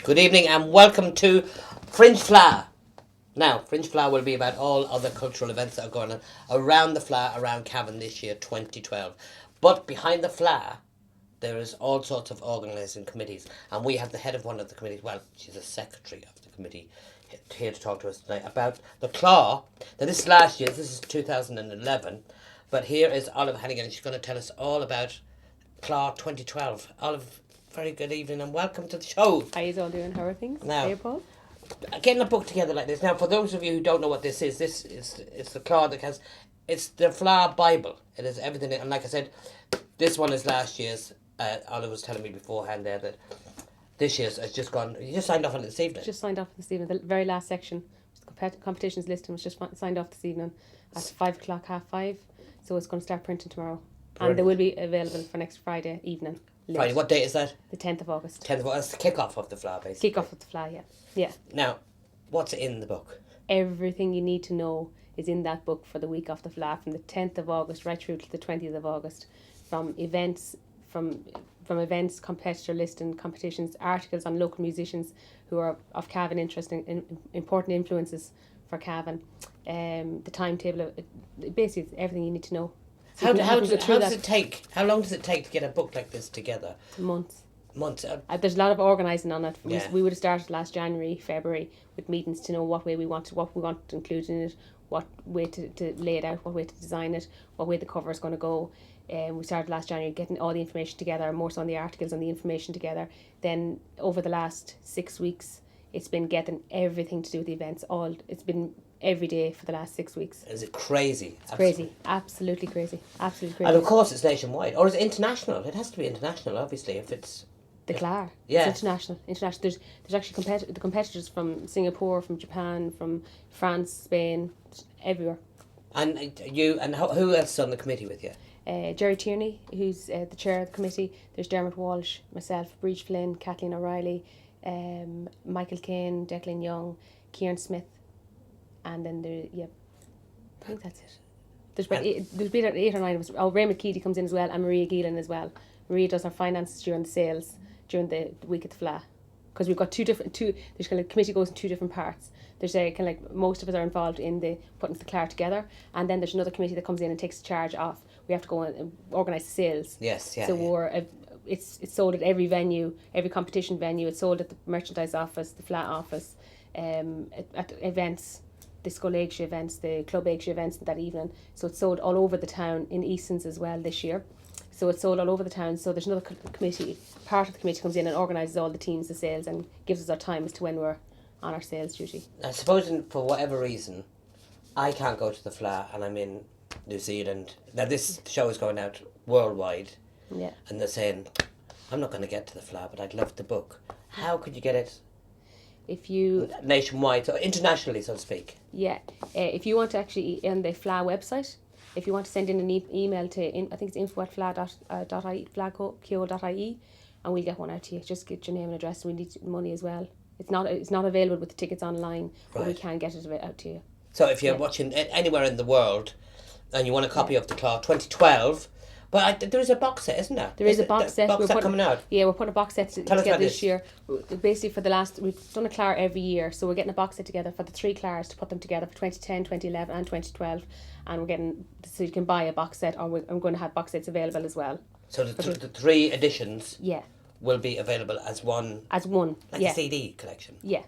Good evening and welcome to Fringe Fleadh. Now, Fringe Fleadh will be about all other cultural events that are going on around the Fleadh, around Cavan this year, 2012. But behind the Fleadh, there is all sorts of organising committees, and we have the head of one of the committees, well, she's a secretary of the committee, here to talk to us tonight about the Claw. Now, this is last year, this is 2011, but here is Olive Hannigan, and she's going to tell us all about Claw 2012. Olive, very good evening and welcome to the show. How you all doing? How are things? Now, Hey, Paul? Getting a book together like this. Now, for those of you who don't know what this is it's the Claw that has, it's the Fleadh Bible. It is everything, and like I said, this one is last year's. Olive was telling me beforehand there that this year's has just gone. You just signed off on it this evening. Just signed off this evening. The very last section, the competitions listing was just signed off this evening at 5 o'clock, 5:30. So it's going to start printing tomorrow. Brilliant. And they will be available for next Friday evening. Late. Friday, what date is that? The 10th of August. 10th of August. That's the kick-off of the Fleadh, basically. Kick off with the Fleadh, yeah. Yeah. Now, what's in the book? Everything you need to know is in that book for the week of the Fleadh, from the 10th of August right through to the 20th of August. From events, competitor listing, competitions, articles on local musicians who are of Cavan interest and important influences for Cavan. The timetable, basically everything you need to know. So How long does it take to get a book like this together? Months. There's a lot of organising on it. Yeah. We would have started last January, February with meetings to know what we want to include in it, what way to lay it out, what way to design it, what way the cover is going to go. We started last January getting all the information together, more so on the articles and the information together. Then over the last 6 weeks, it's been getting everything to do with the events. It's been every day for the last 6 weeks. Is it crazy? It's crazy. Absolutely crazy. Absolutely crazy. And of course it's nationwide. Or is it international? It has to be international, obviously, if it's... The Clare. Yeah. It's international. There's actually the competitors from Singapore, from Japan, from France, Spain, everywhere. And who else is on the committee with you? Jerry Tierney, who's the chair of the committee. There's Dermot Walsh, myself, Fringe Fleadh, Kathleen O'Reilly, Michael Kane, Declan Young, Kieran Smith, and then I think that's it. There's been 8 or 9 of us. Oh, Raymond Keady comes in as well, and Maria Geelan as well. Maria does our finances during the sales during the week at the Fleadh, because we've got there's kind of committee goes in 2 different parts. There's kind of like most of us are involved in the putting the Clare together, and then there's another committee that comes in and takes the charge off. We have to go and organise the sales. Yes, yeah. So it's sold at every venue, every competition venue. It's sold at the merchandise office, the Fleadh office, at events, the Skull Aegis events, the Club Aegis events that evening. So it's sold all over the town, in Easton's as well this year. So it's sold all over the town. So there's another committee, part of the committee comes in and organises all the teams, the sales, and gives us our time as to when we're on our sales duty. I suppose for whatever reason, I can't go to the Fleadh and I'm in New Zealand. Now this show is going out worldwide. Yeah. And they're saying, I'm not going to get to the Fleadh, but I'd love the book. How could you get it? If you... Nationwide, so internationally, so to speak. Yeah. If you want to actually, on the Fleadh website, if you want to send in an email to, I think it's info@fleadh.ie, and we'll get one out to you. Just get your name and address, and we need money as well. It's not available with the tickets online, but we can get it out to you. So if you're watching anywhere in the world and you want a copy of the Claw 2012, but there is a box set, isn't there? There is a box set. Box set coming out. Yeah, we're putting a box set together this year. Basically, we've done a Clare every year, so we're getting a box set together for the 3 Clares to put them together for 2010, 2011 and 2012, and we're getting, so you can buy a box set, or I'm going to have box sets available as well. So the 3 editions will be available as one. Like a CD collection. Yeah.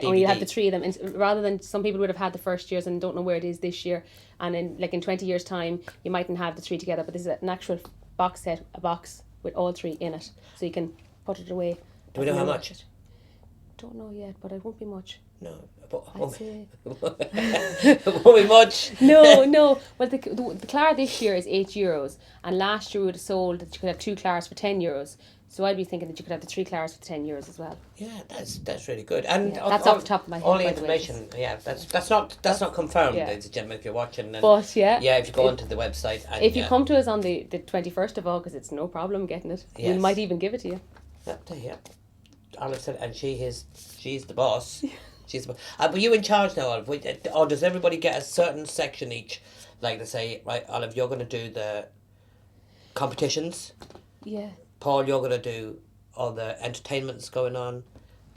Or you have the 3 of them, and rather than some people would have had the first years and don't know where it is this year, and in 20 years time you mightn't have the 3 together, but this is an actual box set, a box with all 3 in it, so you can put it away. Do we know how much? Don't know yet, but it won't be much. No, I'd say. It won't be much. No. Well, the Clare this year is €8, and last year we would have sold that you could have 2 Clares for €10. So I'd be thinking that you could have the 3 Clares for €10 as well. Yeah, that's really good. And that's off the top of my head. All the information, that's not confirmed, ladies and gentlemen, if you're watching. And but if you go onto the website. And, if you come to us on the 21st of August, it's no problem getting it. Yes. We might even give it to you. Yeah. Olive said, and she's the boss. She's the boss. But you in charge now, Olive? Or does everybody get a certain section each? Like they say, right, Olive, you're going to do the competitions. Yeah. Paul, you're going to do all the entertainments going on.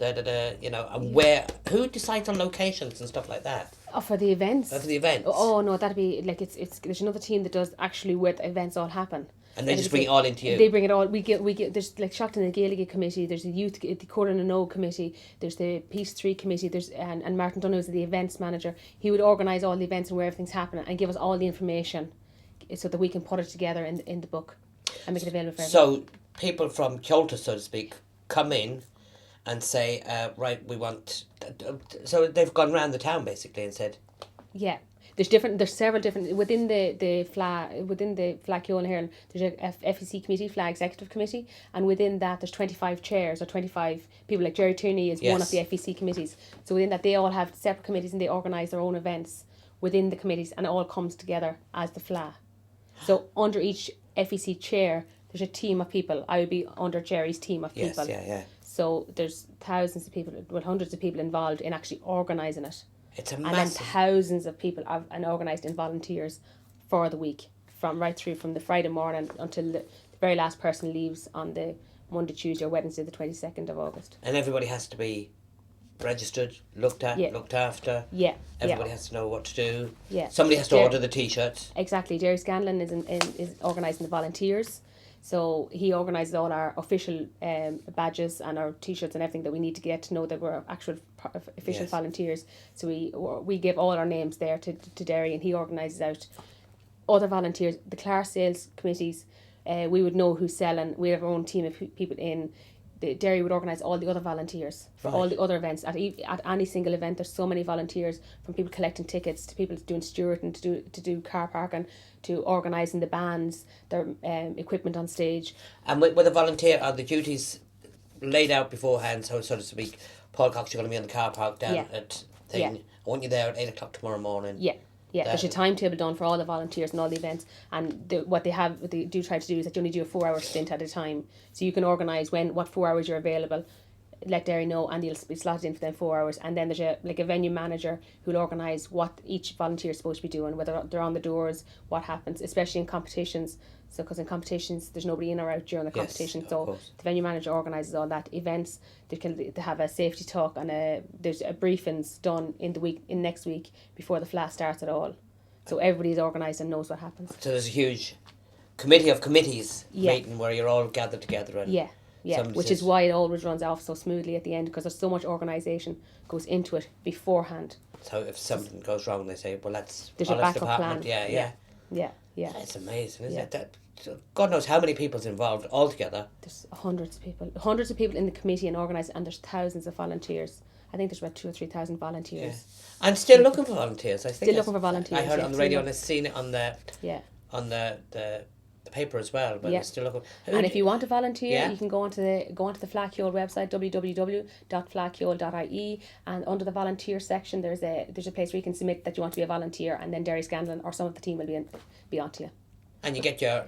and where, who decides on locations and stuff like that? Oh, for the events. For the events. Oh no, that'd be like it's. There's another team that does actually where the events all happen. And they just bring it all into you. They bring it all. We get. There's like Shockton and Gaelic committee. There's the youth, the Corran and O committee. There's the Peace 3 committee. There's and Martin Dunn is the events manager. He would organise all the events and where everything's happening and give us all the information, so that we can put it together in the book and make it available for everyone. So people from Kyoto, so to speak, come in and say, right, we want. So they've gone round the town basically and said. Yeah. There's several different within the Fleadh Ceoil here. There's a FEC committee, Fleadh Executive Committee, and within that there's 25 chairs or 25 people. Like Jerry Tierney is one of the FEC committees. So within that they all have separate committees and they organise their own events within the committees, and it all comes together as the Fleadh. So under each FEC chair there's a team of people. I would be under Jerry's team of people. Yeah. So there's thousands of people, well, hundreds of people involved in actually organising it. It's a and massive. then thousands of people and organised in volunteers for the week, from the Friday morning until the very last person leaves on the Monday, Tuesday or Wednesday the 22nd of August. And everybody has to be registered, looked after. Yeah. Everybody has to know what to do. Yeah. Somebody has to order the T-shirts. Exactly. Jerry Scanlon is organising the volunteers. So he organises all our official badges and our T-shirts and everything that we need to get to know that we're actual official volunteers. So we give all our names there to Derry, and he organises out other volunteers. The Clare sales committees, we would know who's selling. We have our own team of people in. The Derry would organise all the other volunteers for all the other events. At any single event, there's so many volunteers, from people collecting tickets to people doing stewarding to do car parking to organising the bands, their equipment on stage. And with a volunteer, are the duties laid out beforehand? So to speak, Paul Cox, you're going to be in the car park down at thing. I want you there at 8 o'clock tomorrow morning. Yeah, there's a timetable done for all the volunteers and all the events, and what they do try to do is that you only do a 4-hour stint at a time, so you can organise what 4 hours you're available, let Derry know, and you'll be slotted in for them 4 hours. And then there's a venue manager who'll organise what each volunteer is supposed to be doing, whether they're on the doors, what happens, especially in competitions. So because in competitions there's nobody in or out during the competition, so the venue manager organises all that. Events, they have a safety talk and there's a briefings done in next week before the Fleadh starts at all. So everybody's organised and knows what happens. So there's a huge committee of committees meeting where you're all gathered together. And which is why it always runs off so smoothly at the end, because there's so much organisation goes into it beforehand. So if something goes wrong, they say, well, there's a backup plan. Yeah. It's amazing, isn't it? God knows how many people's involved altogether. There's hundreds of people in the committee and organised, and there's thousands of volunteers. I think there's about 2,000 or 3,000 volunteers. Yeah. I'm still looking for volunteers. I think looking for volunteers. I heard it on the radio and I've seen it on the paper as well. But I'm still looking. And if you want to volunteer, you can go onto the Fleadh Ceoil website, www.fleadhceoil.ie, and under the volunteer section there's a place where you can submit that you want to be a volunteer, and then Derry Scanlon or some of the team will be on to you. And you get your.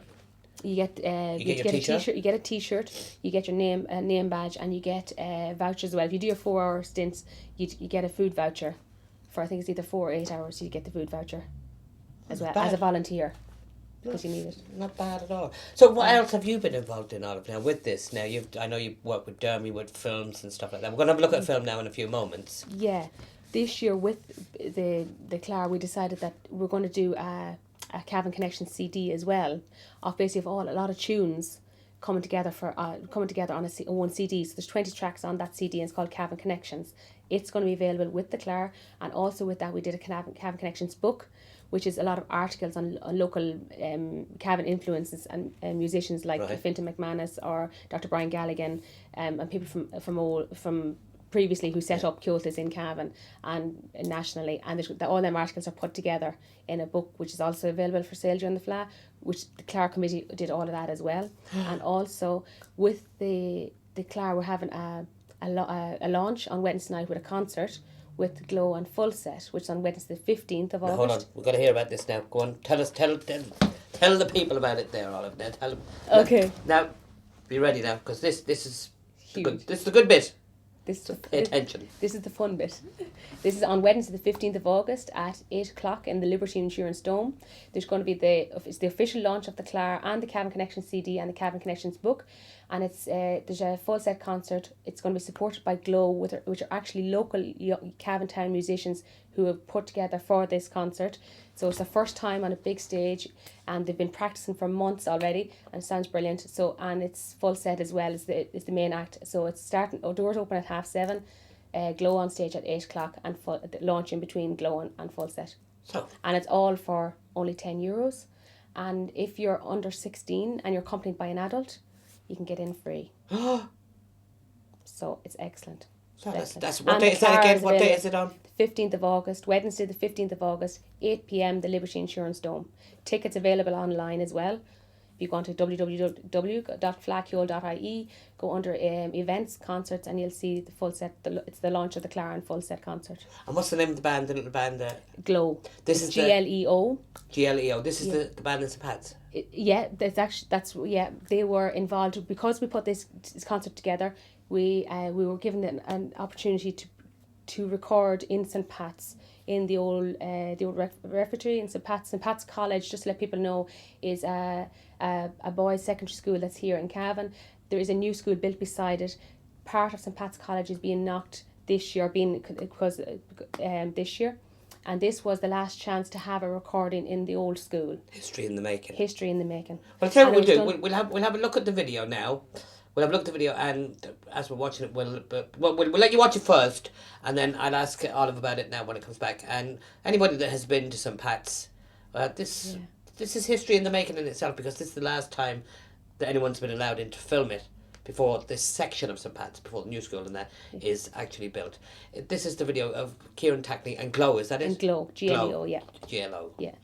You get a t-shirt. You get a t-shirt. You get your name badge, and you get vouchers as well. If you do your 4-hour stints, you get a food voucher for, I think it's either 4 or 8 hours. You get the food voucher as well as a volunteer, because you need it. Not bad at all. So what else have you been involved in, Olive, now with this? Now I know you work with Dermy with films and stuff like that. We're going to have a look at a film now in a few moments. Yeah, this year with the Clare, we decided that we're going to do a Cavan Connection CD as well, of basically a lot of tunes coming together on one CD. So there's 20 tracks on that CD, and it's called Cavan Connections. It's going to be available with the Clare, and also with that we did a Cavan Connections book, which is a lot of articles on local Cavan influences and musicians like Fintan McManus or Dr. Brian Galligan, and people from previously who set up Kyoto's in Cavan and nationally, and all them articles are put together in a book which is also available for sale during the Fleadh, which the Clare committee did all of that as well. And also with the Clare, we're having a launch on Wednesday night with a concert with Glow and Full Set, which is on Wednesday the 15th of August. Hold on, we've got to hear about this now. Go on, tell the people about it there, Olive. Now tell them. Okay. Now, be ready now, because this is huge. Good. This is the good bit. Pay attention. This is the fun bit. This is on Wednesday the 15th of August at 8 o'clock in the Liberty Insurance Dome. There's going to be it's the official launch of the Clare and the Cavan Connections CD and the Cavan Connections book, and it's there's a full set concert. It's going to be supported by Glow, which are actually local Cavan Town musicians who have put together for this concert. So it's the first time on a big stage, and they've been practicing for months already, and it sounds brilliant. So, and it's full set as well as the main act. So it's starting. Doors open at 7:30. Glow on stage at 8 o'clock, and launch in between Glow and full set. So, And it's all for only €10. And if you're under 16 and you're accompanied by an adult, you can get in free. So it's excellent. that's what day is that again? What day is it on? 15th of August, Wednesday the 15th of August, 8 p.m, the Liberty Insurance Dome. Tickets available online as well. If you go on to www.flackule.ie, go under events, concerts, and you'll see the full set. It's the launch of the Claren full set concert. And what's the name of the band, the little band there? Glow. This is GLEO. GLEO. This is the band in St. Pat's. They were involved because we put this concert together. We were given an opportunity to record in St. Pat's in the old repertory in St. Pat's. St. Pat's College, just to let people know, is a boys' secondary school that's here in Cavan. There is a new school built beside it. Part of St. Pat's College is being knocked this year, this year. And this was the last chance to have a recording in the old school. History in the making. Well, I'll tell you what we'll do. We'll have a look at the video now. We'll have a look at the video, and as we're watching it, we'll let you watch it first, and then I'll ask Olive about it now when it comes back. And anybody that has been to St. Pat's, this is history in the making in itself, because this is the last time that anyone's been allowed in to film it before this section of St. Pat's, before the new school and that is actually built. This is the video of Kieran Tackney and Glow, is that it? And Glow, GLEO, yeah. GLO. Yeah.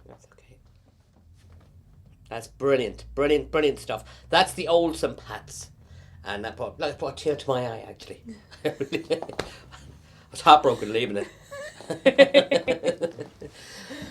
That's okay. That's brilliant, brilliant, brilliant stuff. That's the old St. Pat's. And that brought a tear to my eye, actually. I was heartbroken leaving it.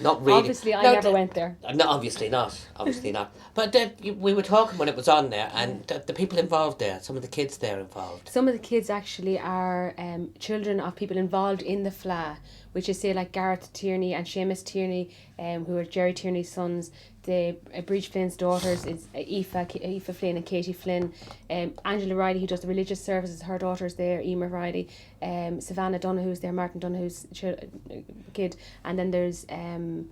Not really. Obviously, I never went there. No, obviously not. Obviously not. But we were talking when it was on there, and the people involved there, some of the kids there involved. Some of the kids actually are children of people involved in the Fleadh, which is, say, like Gareth Tierney and Seamus Tierney, who are Jerry Tierney's sons. The Bridge Flynn's daughters is Aoife Flynn and Katie Flynn. Angela Riley, who does the religious services, her daughter's there, Emer Riley. Savannah Donoghue's there, Martin Donoghue's kid. And then there's Aoife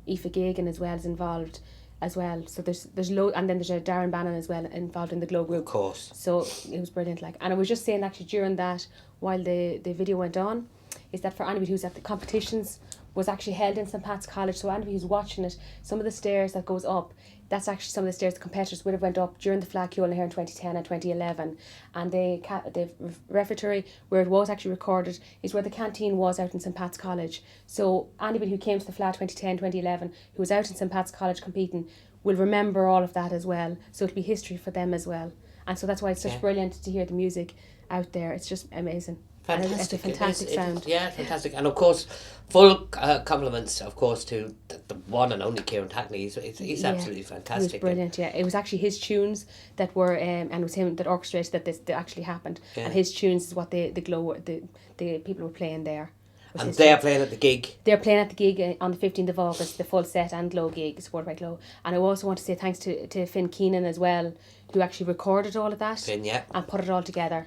Gagan as well is involved as well. So there's and then there's a Darren Bannon as well involved in the Glow Group. Of course. So it was brilliant. And I was just saying actually during that, while the video went on, is that for anybody who's at the competitions was actually held in St. Pat's College, so anybody who's watching it, some of the stairs that goes up, that's actually some of the stairs the competitors would have went up during the Fleadh Ceoil here in 2010 and 2011. And the refectory where it was actually recorded is where the canteen was out in St. Pat's College. So anybody who came to the Fleadh 2010, 2011, who was out in St. Pat's College competing, will remember all of that as well. So it'll be history for them as well. And so that's why it's such brilliant to hear the music out there. It's just amazing. Fantastic. It's a fantastic sound. Fantastic. And of course, full compliments, of course, to the one and only Kieran Hackney. He's absolutely fantastic. He was brilliant, yeah. It was actually his tunes that were, and it was him that orchestrated that this actually happened. Yeah. And his tunes is what the people were playing there. And they're playing at the gig. They're playing at the gig on the 15th of August, the full set and Glow gig, supported by Glow. And I also want to say thanks to Finn Keenan as well, who actually recorded all of that. Finn, yeah. And put it all together.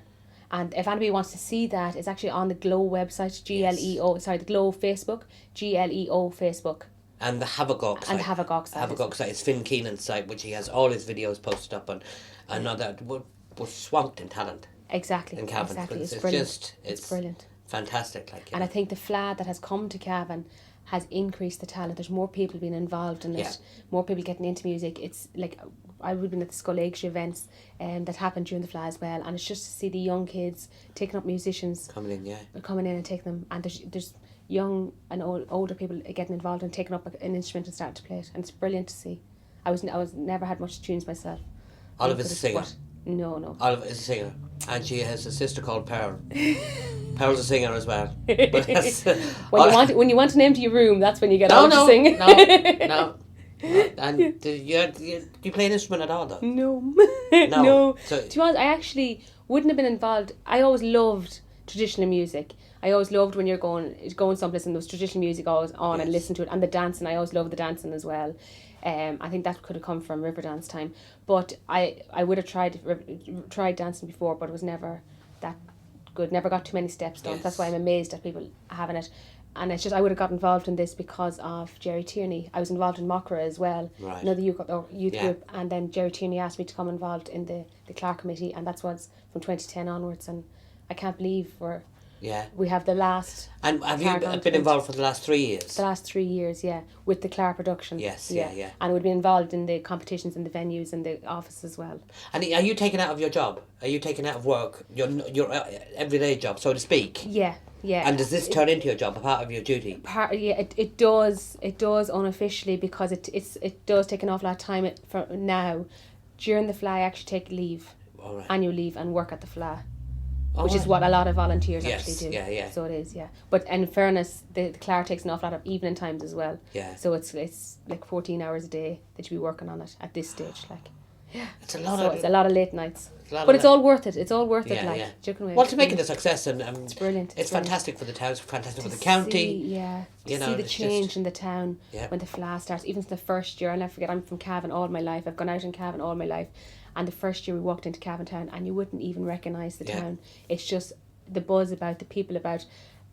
And if anybody wants to see that, it's actually on the Glow website, the Glow Facebook, GLEO Facebook. And the Havagog site. And the Havagog site. Havagog site is Finn Keenan's site, which he has all his videos posted up on. And now that we're swamped in talent. Exactly. In Cavan. Exactly. It's brilliant. It's brilliant. Fantastic. And I think the Fleadh that has come to Cavan has increased the talent. There's more people being involved in it, more people getting into music. It's like, I would have been at the Skull Age events that happened during the Fleadh as well, and it's just to see the young kids taking up musicians coming in and taking them, and there's young and older people getting involved and taking up an instrument and starting to play it, and it's brilliant to see. I was never had much tunes myself. Oliver's a singer. No. Oliver is a singer, and she has a sister called Pearl. Pearl's a singer as well. But when you want to name to your room, that's when you get on to sing. No. And do you play an instrument at all, though? No. No. So, to be honest, I actually wouldn't have been involved. I always loved traditional music. I always loved when you're going someplace and there was traditional music always on and listen to it, and the dancing. I always loved the dancing as well. I think that could have come from river dance time, but I would have tried dancing before, but it was never that good. Never got too many steps done. Yes. That's why I'm amazed at people having it. And it's just, I would have got involved in this because of Jerry Tierney. I was involved in Mockra as well, another youth group, and then Jerry Tierney asked me to come involved in the Clark committee, and that's what's from 2010 onwards, and I can't believe we have the last. And have you been involved for the last 3 years? The last 3 years, yeah, with the Clark production. Yes, yeah. And we'd be involved in the competitions and the venues and the office as well. And are you taken out of your job? Are you taken out of work, your everyday job, so to speak? Yeah. And does this turn into your job, a part of your duty? It does. It does unofficially, because it does take an awful lot of time for now. During the Fleadh, I actually take leave, annual leave, and work at the Fleadh. Which is what a lot of volunteers actually do. Yeah. So it is, yeah. But in fairness, the Clark takes an awful lot of evening times as well. Yeah. So it's like 14 hours a day that you be working on it at this stage, like. It's a lot So of... it's a lot of late nights. It's a lot But of it's all worth it. It's all worth it, Yeah, like. yeah. Chicken wings. Well, to make it a success, and It's brilliant. it's brilliant. fantastic for the town, it's fantastic for To the county. See, to You know, see the it's change just- in the town Yeah. when the Fleadh starts. Even the first year, I'll never forget, I'm from Cavan all my life. I've gone out in Cavan all my life. And the first year we walked into Cavan town and you wouldn't even recognise the Yeah. town. It's just the buzz about, the people about.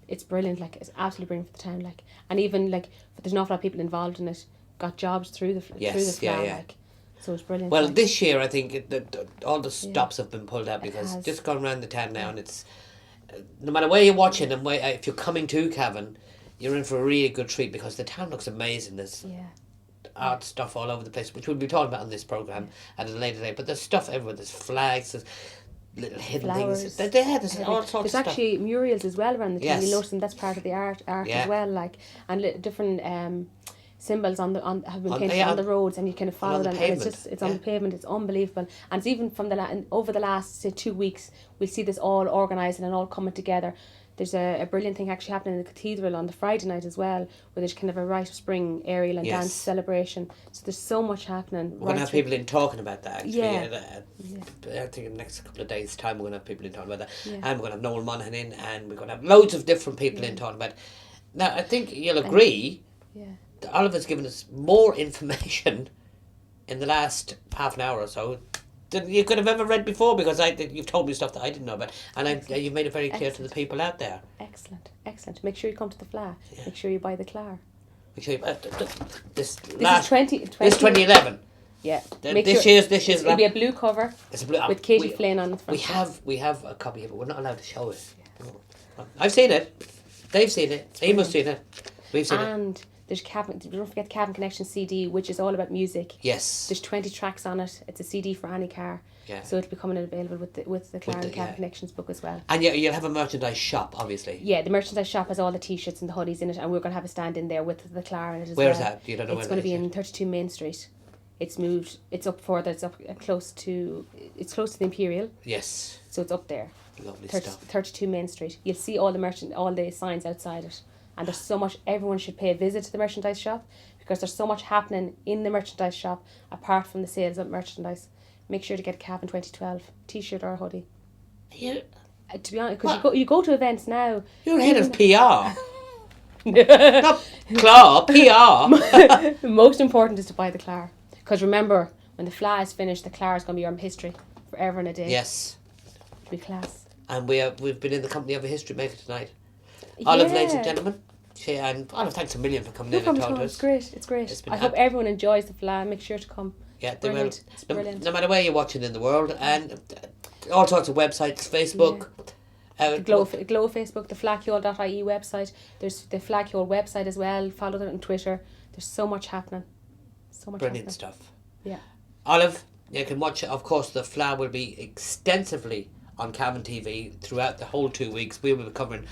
It's brilliant, like, it's absolutely brilliant for the town, like. And even, like, there's an awful lot of people involved in it, got jobs through the Yes, Fleadh, yeah. like. So it's brilliant. Well, like. this year I think all the stops have been pulled out because has. just gone around the town now, and it's no matter where you're watching and if you're coming to Cavan, you're in for a really good treat because the town looks amazing. There's Yeah. art stuff all over the place, which we'll be talking about on this program at a later date. But there's stuff everywhere. There's flags, there's little hidden Flowers. things. There's all sorts of There's stuff. actually murals as well around the town. Yes. You'll notice them, that's part of the art Yeah. as well, like, and different symbols have been painted yeah, on the roads, and you kind of follow on the them, and pavement, it's on the pavement. It's unbelievable, and it's even from over the last, say, 2 weeks, we'll see this all organised and all coming together. There's a brilliant thing actually happening in the cathedral on the Friday night as well, where there's kind of a Rite of Spring aerial and Yes. dance celebration. So there's so much happening. We're going to have people in talking about that, actually. Yeah. I think in the next couple of days' time, we're going to have people in talking about that. Yeah. And we're going to have Noel Monaghan in, and we're going to have loads of different people in talking about it. Now, I think you'll agree Yeah. that Oliver's given us more information in the last half an hour or so than you could have ever read before, because you've told me stuff that I didn't know about. And you've made it very clear to the people out there. Excellent. Make sure you come to the Fleadh. Yeah. Make sure you buy the Clar. Make sure you, this This last, is 20, this 2011. Yeah. This year's it'll be a blue cover it's a blue, with Katie Flynn on the front. we have a copy of it. We're not allowed to show it. I've seen it. They've seen it. Eamon's seen it. We've seen it. And there's Cavan. Don't forget the Cavan Connection CD, which is all about music. Yes. There's 20 tracks on it. It's a CD for any car. Yeah. So it'll be coming available with the Clar and Cavan yeah. Connections book as well. And you'll have a merchandise shop, obviously. Yeah, the merchandise shop has all the t-shirts and the hoodies in it, and we're going to have a stand in there with the Clar in it as well. Where's that? You don't know It's where going to that be is in 32 Main Street. It's moved. It's up further. It's up close to the Imperial. Yes. So it's up there. Lovely 30, stuff. 32 Main Street. You'll see all the signs outside it, and there's so much. Everyone should pay a visit to the merchandise shop because there's so much happening in the merchandise shop apart from the sales of merchandise. Make sure to get a Cavan 2012 t-shirt or a hoodie. You, To be honest, because you go to events now. you're head of PR. Not Claw, PR. The most important is to buy the Clar, because remember, when the Fleadh is finished, the Clar is going to be our history forever and a day. Yes. It'll be class. And we've been in the company of a history maker tonight. Olive, ladies and gentlemen. And Olive, thanks a million for coming No in and problem at talking all. to It's us. great. It's great. It's been I hope everyone enjoys the Fleadh. Make sure to come. Yeah, they will. Brilliant. It's brilliant. No matter where you're watching in the world, and all sorts of websites, Facebook. The Glow Facebook, the flackyall.ie website. There's the Flackyall website as well. Follow them on Twitter. There's so much happening. So much Brilliant happening. stuff. Yeah. Olive, you can watch it. Of course, the Fleadh will be extensively on Cavan TV throughout the whole 2 weeks. We will be covering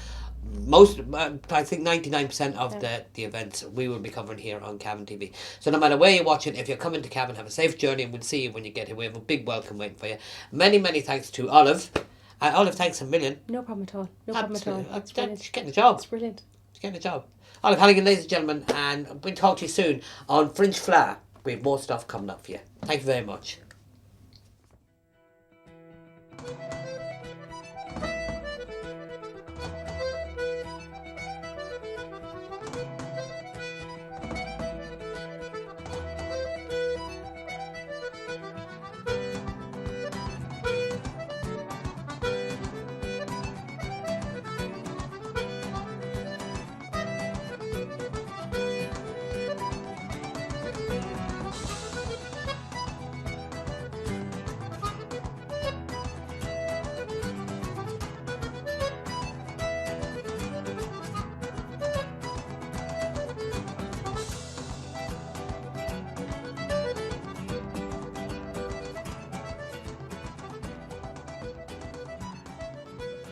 most, I think 99% of the events we will be covering here on Cavan TV. So no matter where you're watching, if you're coming to Cavan, have a safe journey, and we'll see you when you get here. We have a big welcome waiting for you. Many, many thanks to Olive. Olive, thanks a million. No problem at all. No problem at all. It's brilliant. She's getting a job. It's brilliant. She's getting a job. Olive Halligan, ladies and gentlemen, and we'll talk to you soon on Fringe Fleadh. We have more stuff coming up for you. Thank you very much.